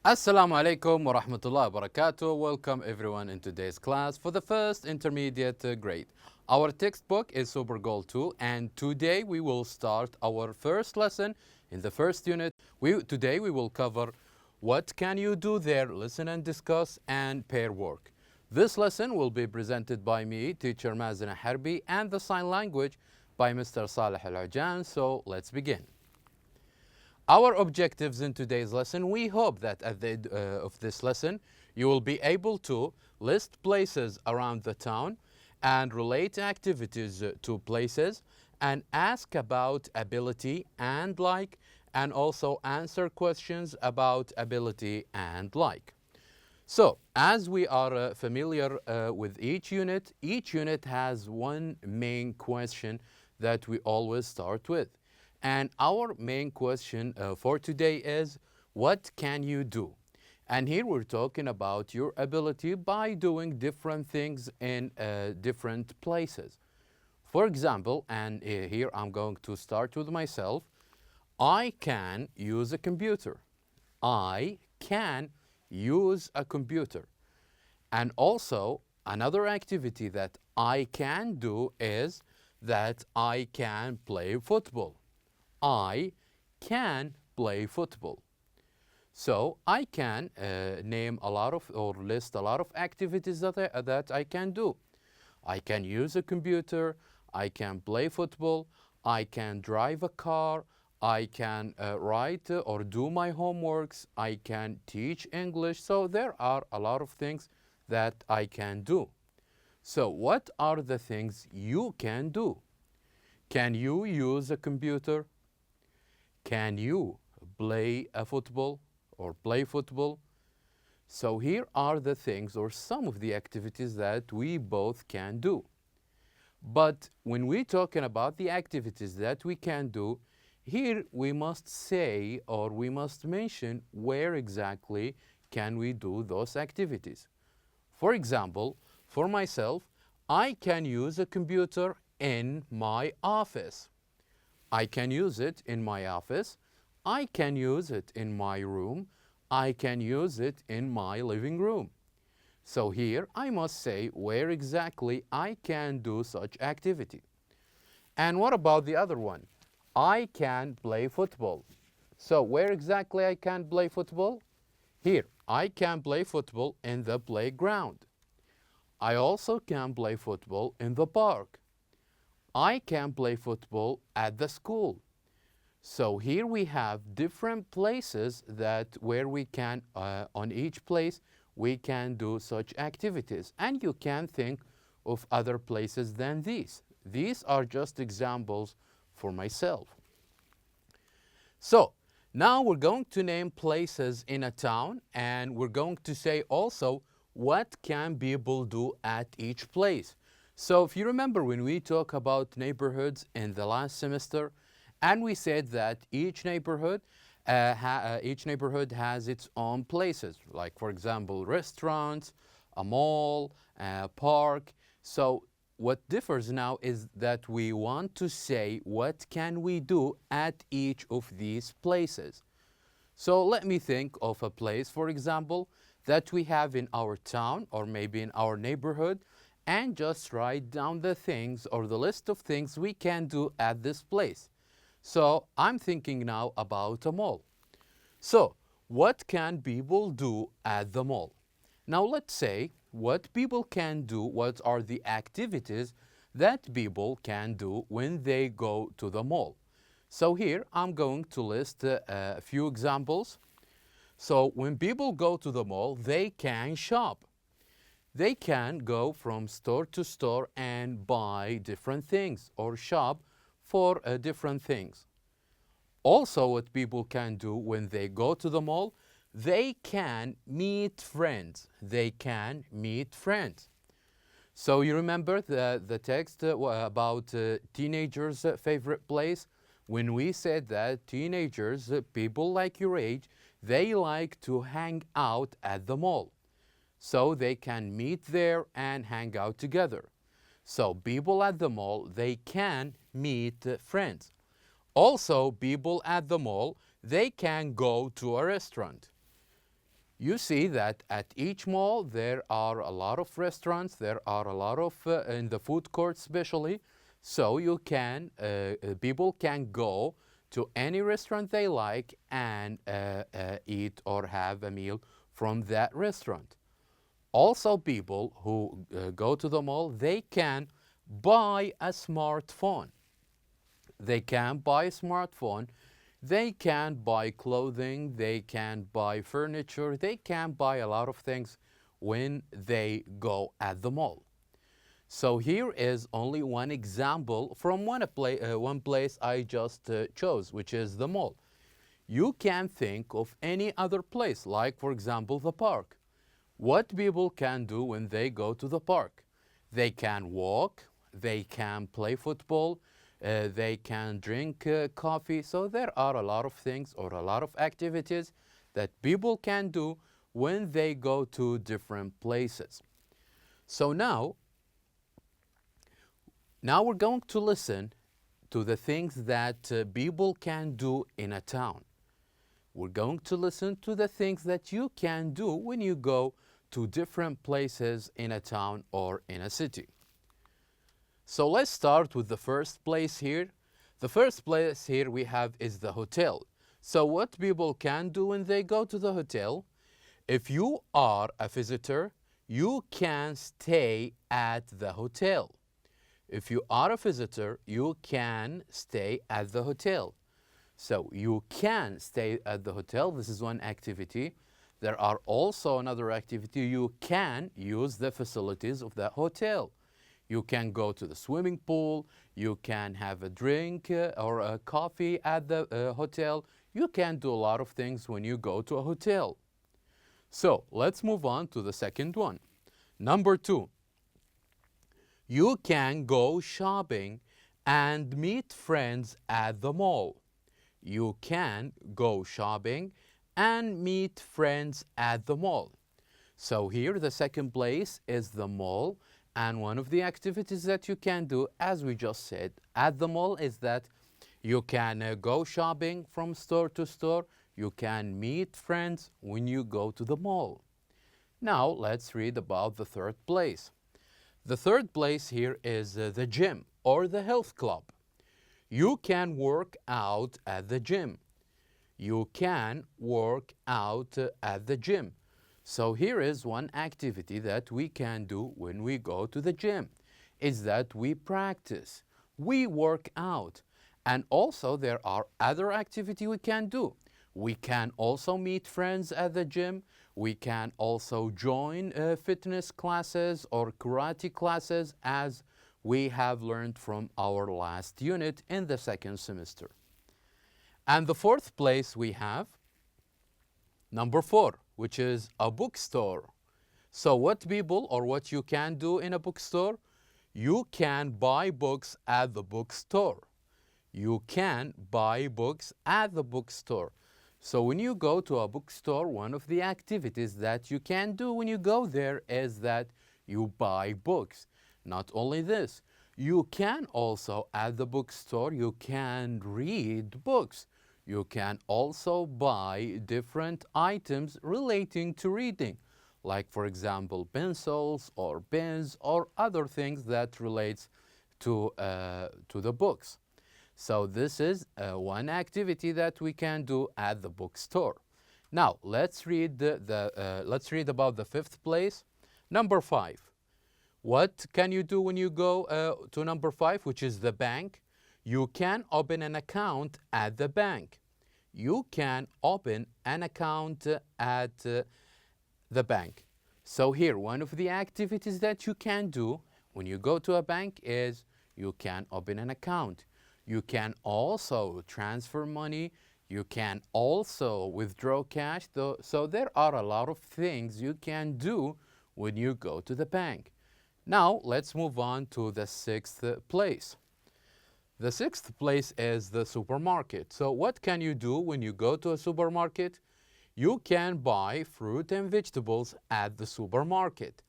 Assalamu alaikum wa rahmatullahi wa barakatuh. Welcome everyone in today's class for the first intermediate grade. Our textbook is Super Goal 2 and today we will start our first lesson in the first unit. Today we will cover what can you do there, listen and discuss, and pair work. This lesson will be presented by me, teacher Mazin Harbi, and the sign language by Mr. Saleh Al-Ajan. So let's begin. Our objectives in today's lesson, we hope that at the end of this lesson, you will be able to list places around the town and relate activities to places and ask about ability and like, and also answer questions about ability and like. So, as we are familiar with each unit has one main question that we always start with. And our main question for today is, what can you do? And here we're talking about your ability by doing different things in different places. For example, and here I'm going to start with myself, I can use a computer. I can use a computer. And also, another activity that I can do is that I can play football. I can play football. So I can name a lot of or list a lot of activities that I can do. I can use a computer, I can play football, I can drive a car, I can write or do my homeworks, I can teach English. So there are a lot of things that I can do. So what are the things you can do? Can you use a computer? Can you play a football or play football? So here are the things or some of the activities that we both can do. But when we're talking about the activities that we can do, here we must say or we must mention where exactly can we do those activities. For example, for myself, I can use a computer in my office. I can use it in my office, I can use it in my room, I can use it in my living room. So here I must say where exactly I can do such activity. And what about the other one? I can play football. So where exactly I can play football? Here, I can play football in the playground. I also can play football in the park. I can play football at the school. So here we have different places that where we can, on each place, we can do such activities. And you can think of other places than these. These are just examples for myself. So now we're going to name places in a town and we're going to say also what can people do at each place. So if you remember when we talk about neighborhoods in the last semester, and we said that each neighborhood has its own places, like for example, restaurants, a mall, a park. So what differs now is that we want to say what can we do at each of these places. So let me think of a place, for example, that we have in our town or maybe in our neighborhood, and just write down the things or the list of things we can do at this place. So I'm thinking now about a mall. So what can people do at the mall? Now let's say what people can do, what are the activities that people can do when they go to the mall. So here I'm going to list a few examples. So when people go to the mall, they can shop. They can go from store to store and buy different things or shop for different things. Also, what people can do when they go to the mall, they can meet friends. They can meet friends. So you remember the text about teenagers' favorite place? When we said that teenagers, people like your age, they like to hang out at the mall. So they can meet there and hang out together. So people at the mall, they can meet friends. Also, people at the mall, they can go to a restaurant. You see that at each mall there are a lot of restaurants, there are a lot of, in the food court especially, so you can, people can go to any restaurant they like and eat or have a meal from that restaurant. Also, people who go to the mall, they can buy a smartphone. They can buy a smartphone. They can buy clothing. They can buy furniture. They can buy a lot of things when they go at the mall. So here is only one example from one place I just chose, which is the mall. You can think of any other place, like for example the park. What people can do when they go to the park? They can walk, they can play football, they can drink coffee. So there are a lot of things or a lot of activities that people can do when they go to different places. So now we're going to listen to the things that people can do in a town. We're going to listen to the things that you can do when you go to different places in a town or in a city. So let's start with the first place here. The first place here we have is the hotel. So what people can do when they go to the hotel? If you are a visitor, you can stay at the hotel. If you are a visitor, you can stay at the hotel. So you can stay at the hotel. This is one activity. There are also another activity. You can use the facilities of that hotel. You can go to the swimming pool. You can have a drink or a coffee at the hotel. You can do a lot of things when you go to a hotel. So let's move on to the second one. Number 2. You can go shopping and meet friends at the mall. You can go shopping and meet friends at the mall. So here the second place is the mall, and one of the activities that you can do, as we just said, at the mall is that you can go shopping from store to store. You can meet friends when you go to the mall. Now let's read about the third place. The third place here is the gym or the health club. You can work out at the gym. You can work out at the gym. So here is one activity that we can do when we go to the gym, is that we practice, we work out. And also there are other activities we can do. We can also meet friends at the gym. We can also join fitness classes or karate classes, as we have learned from our last unit in the second semester. And the fourth place we have number 4, which is a bookstore. So what people or what you can do in a bookstore? You can buy books at the bookstore. You can buy books at the bookstore. So when you go to a bookstore, one of the activities that you can do when you go there is that you buy books. Not only this, you can also at the bookstore, you can read books. You can also buy different items relating to reading, like for example pencils or pens or other things that relates to the books. So this is one activity that we can do at the bookstore. Now let's read let's read about the fifth place, number 5. What can you do when you go to number 5, which is the bank? You can open an account at the bank. You can open an account at the bank. So here, one of the activities that you can do when you go to a bank is you can open an account. You can also transfer money. You can also withdraw cash. So there are a lot of things you can do when you go to the bank. Now let's move on to the 6th place. The 6th place is the supermarket. So what can you do when you go to a supermarket? You can buy fruit and vegetables at the supermarket.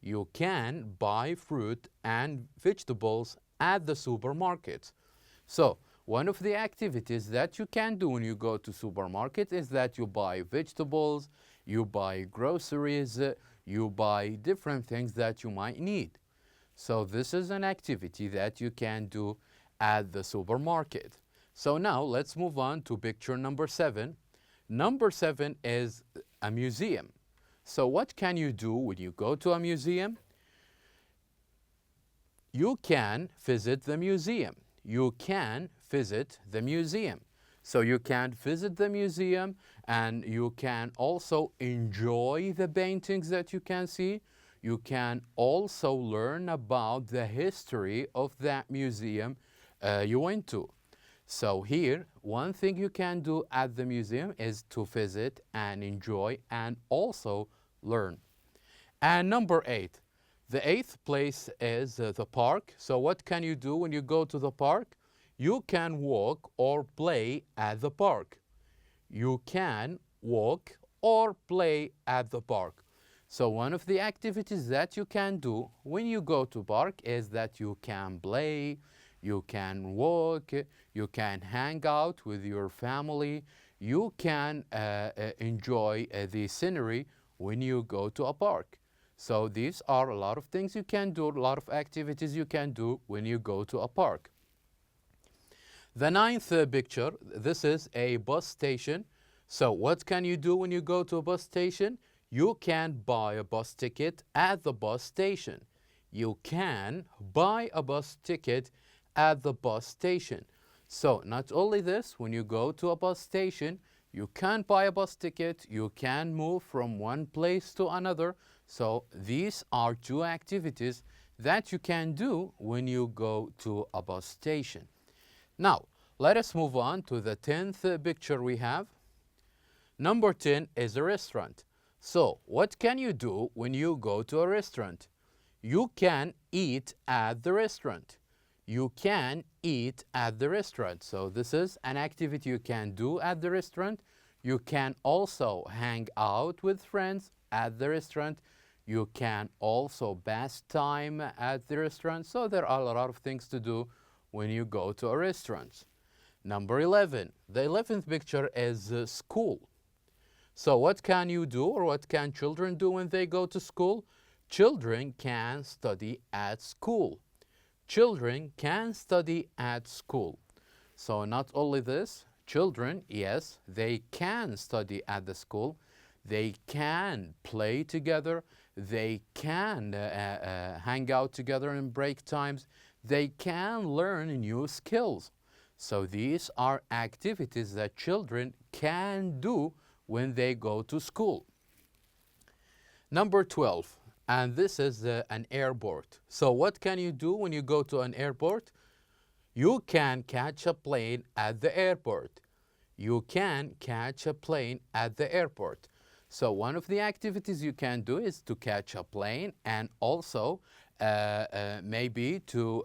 You can buy fruit and vegetables at the supermarket. So one of the activities that you can do when you go to supermarket is that you buy vegetables, you buy groceries, you buy different things that you might need. So this is an activity that you can do at the supermarket. So now let's move on to picture number 7. Number 7 is a museum. So what can you do when you go to a museum? You can visit the museum. You can visit the museum. So you can visit the museum and you can also enjoy the paintings that you can see. You can also learn about the history of that museum you went to. So here, one thing you can do at the museum is to visit and enjoy and also learn. And number 8, the 8th place is the park. So what can you do when you go to the park? You can walk or play at the park. You can walk or play at the park. So one of the activities that you can do when you go to park is that you can play, you can walk, you can hang out with your family, you can enjoy the scenery when you go to a park. So these are a lot of things you can do, a lot of activities you can do when you go to a park. The 9th picture, this is a bus station. So what can you do when you go to a bus station? You can buy a bus ticket at the bus station. You can buy a bus ticket at the bus station. So not only this, when you go to a bus station, you can buy a bus ticket, you can move from one place to another. So these are 2 activities that you can do when you go to a bus station. Now, let us move on to the 10th picture we have. Number 10 is a restaurant. So what can you do when you go to a restaurant? You can eat at the restaurant. You can eat at the restaurant. So this is an activity you can do at the restaurant. You can also hang out with friends at the restaurant. You can also pass time at the restaurant. So there are a lot of things to do when you go to a restaurant. Number 11. The 11th picture is school. So what can you do, or what can children do when they go to school? Children can study at school. Children can study at school. So not only this, children, yes, they can study at the school. They can play together. They can hang out together in break times. They can learn new skills. So these are activities that children can do when they go to school. Number 12, and this is an airport. So what can you do when you go to an airport? You can catch a plane at the airport. You can catch a plane at the airport. So one of the activities you can do is to catch a plane, and also maybe to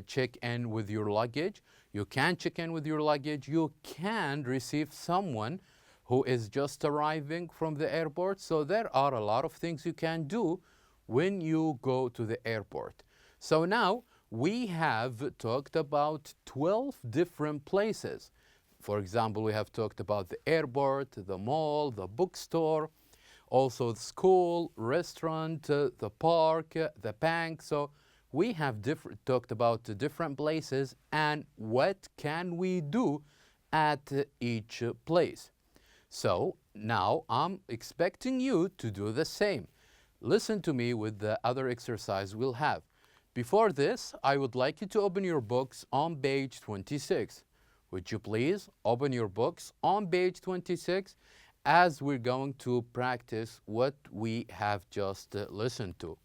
check in with your luggage. You can check in with your luggage. You can receive someone who is just arriving from the airport. So there are a lot of things you can do when you go to the airport. So now we have talked about 12 different places. For example, we have talked about the airport, the mall, the bookstore, also the school, restaurant, the park, the bank. So we have talked about the different places and what can we do at each place. So now I'm expecting you to do the same. Listen to me with the other exercise we'll have. Before this, I would like you to open your books on page 26. Would you please open your books on page 26 as we're going to practice what we have just listened to.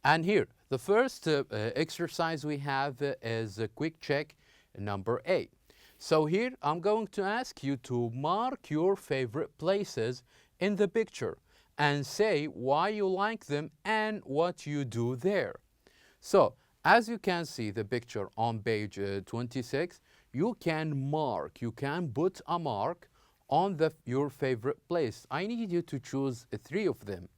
And here, the first exercise we have is a quick check number 8. So here, I'm going to ask you to mark your favorite places in the picture and say why you like them and what you do there. So, as you can see the picture on page 26, you can mark, you can put a mark on your favorite place. I need you to choose 3 of them.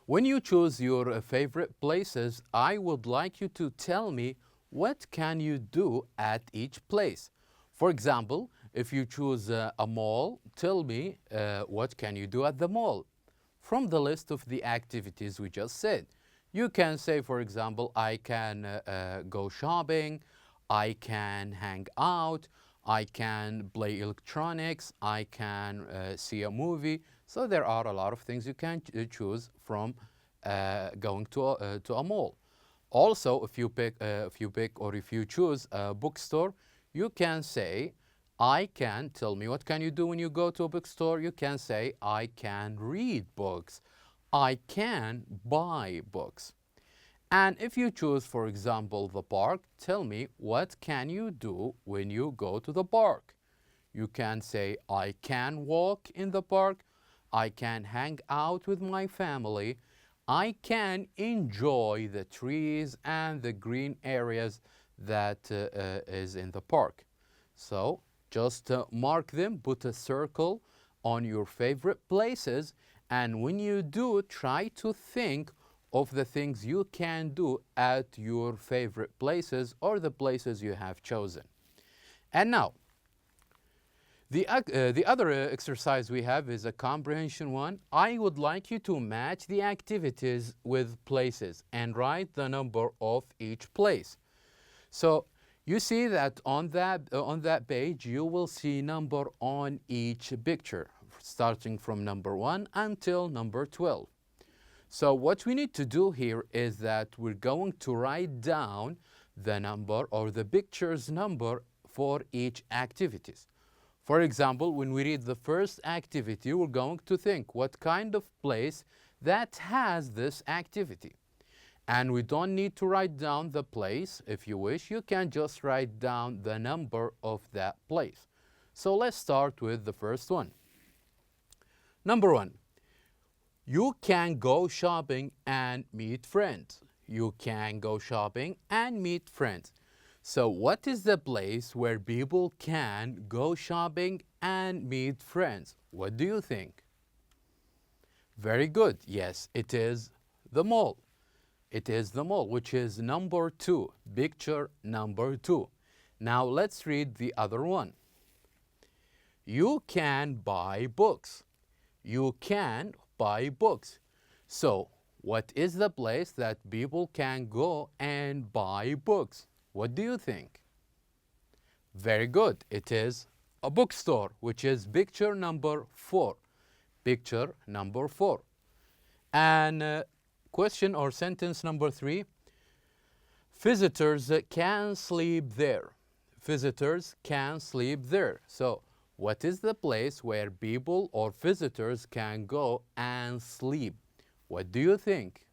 When you choose your favorite places, I would like you to tell me what can you do at each place. For example, if you choose a mall, tell me what can you do at the mall from the list of the activities we just said. You can say, for example, I can go shopping, I can hang out, I can play electronics, I can see a movie. So there are a lot of things you can choose from going to a mall. Also, if you pick or if you choose a bookstore, you can say, I can, tell me what can you do when you go to a bookstore? You can say, I can read books. I can buy books. And if you choose, for example, the park, tell me what can you do when you go to the park? You can say, I can walk in the park. I can hang out with my family. I can enjoy the trees and the green areas that is in the park. So just mark them, put a circle on your favorite places, and when you do, try to think of the things you can do at your favorite places or the places you have chosen. And now, the other exercise we have is a comprehension one. I would like you to match the activities with places and write the number of each place. So you see that on that page, you will see number on each picture, starting from number 1 until number 12. So what we need to do here is that we're going to write down the number or the picture's number for each activities. For example, when we read the first activity, we're going to think what kind of place that has this activity. And we don't need to write down the place. If you wish, you can just write down the number of that place. So let's start with the first one. Number 1, you can go shopping and meet friends. You can go shopping and meet friends. So what is the place where people can go shopping and meet friends? What do you think? Very good. Yes, it is the mall. It is the mall, which is number 2, picture number 2. Now let's read the other one. You can buy books. You can buy books. So what is the place that people can go and buy books? What do you think? Very good. It is a bookstore, which is picture number 4. Picture number 4. And question or sentence number 3. Visitors can sleep there. Visitors can sleep there. So what is the place where people or visitors can go and sleep? What do you think?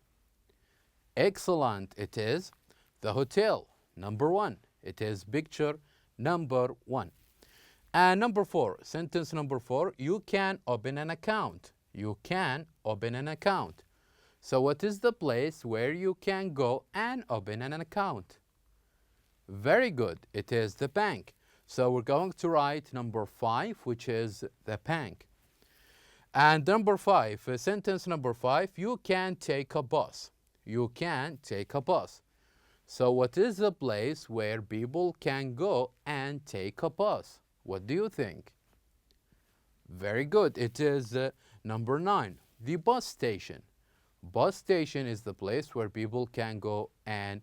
Excellent. It is the hotel. Number 1. It is picture number 1. And number 4, sentence number 4, you can open an account. You can open an account. So what is the place where you can go and open an account? Very good. It is the bank. So we're going to write number 5, which is the bank. And number 5, sentence number 5, you can take a bus. You can take a bus. So what is the place where people can go and take a bus? What do you think? Very good. It is number 9, the bus station. Bus station is the place where people can go and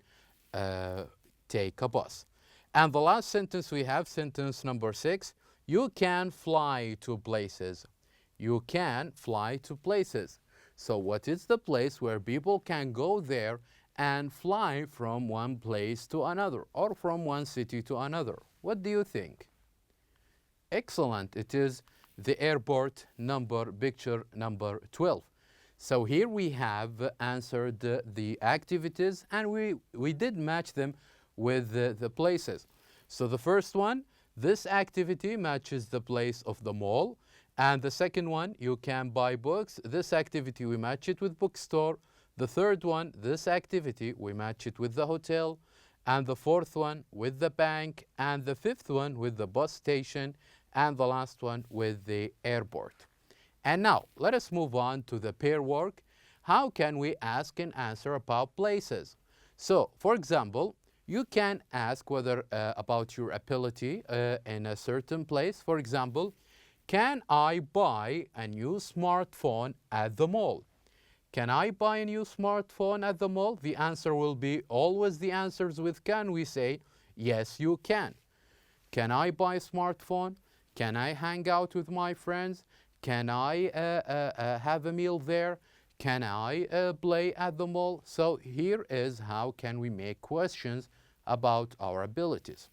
take a bus. And the last sentence we have, sentence number 6, you can fly to places. You can fly to places. So what is the place where people can go there and fly from one place to another or from one city to another? What do you think? Excellent. It is the airport number, picture number 12. So here we have answered the activities and we did match them with the places. So the first one, this activity matches the place of the mall. And the second one, you can buy books. This activity, we match it with bookstore. The third one, this activity, we match it with the hotel. And the fourth one with the bank. And the fifth one with the bus station. And the last one with the airport. And now, let us move on to the pair work. How can we ask and answer about places? So, for example, You can ask whether about your ability in a certain place. For example, can I buy a new smartphone at the mall? Can I buy a new smartphone at the mall? The answer will be always the answers with can. We say, yes, you can. Can I buy a smartphone? Can I hang out with my friends? Can I have a meal there? Can I play at the mall? So here is how can we make questions about our abilities.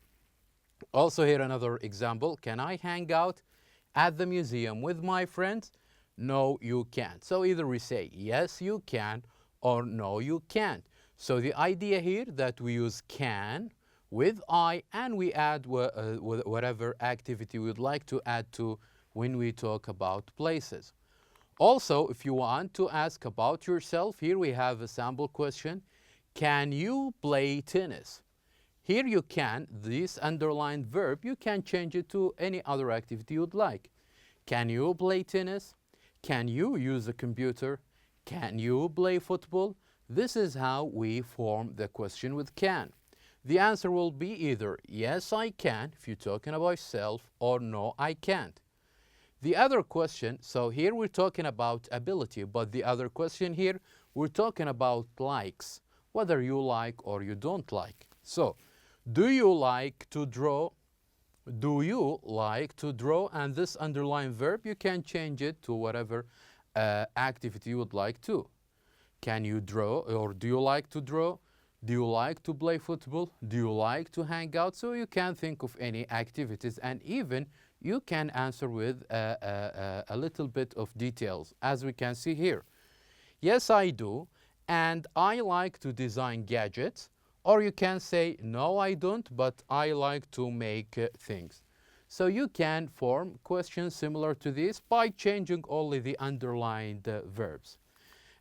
Also here another example. Can I hang out at the museum with my friends? No, you can't. So either we say yes, you can, or no, you can't. So the idea here that we use can with I and we add whatever activity we would like to add to when we talk about places. Also, if you want to ask about yourself, here we have a sample question. Can you play tennis? Here you can, this underlined verb, you can change it to any other activity you'd like. Can you play tennis? Can you use a computer? Can you play football? This is how we form the question with can. The answer will be either yes, I can, if you're talking about yourself, or no, I can't. The other question, so here we're talking about ability, but the other question here, we're talking about likes, whether you like or you don't like. So, do you like to draw? Do you like to draw? And this underlined verb, you can change it to whatever activity you would like to. Can you draw, or do you like to draw? Do you like to play football? Do you like to hang out? So you can think of any activities, and even you can answer with a little bit of details, as we can see here. Yes, I do, and I like to design gadgets. Or you can say, no, I don't, but I like to make things. So you can form questions similar to this by changing only the underlined verbs.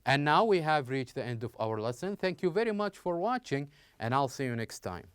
And now we have reached the end of our lesson. Thank you very much for watching, and I'll see you next time.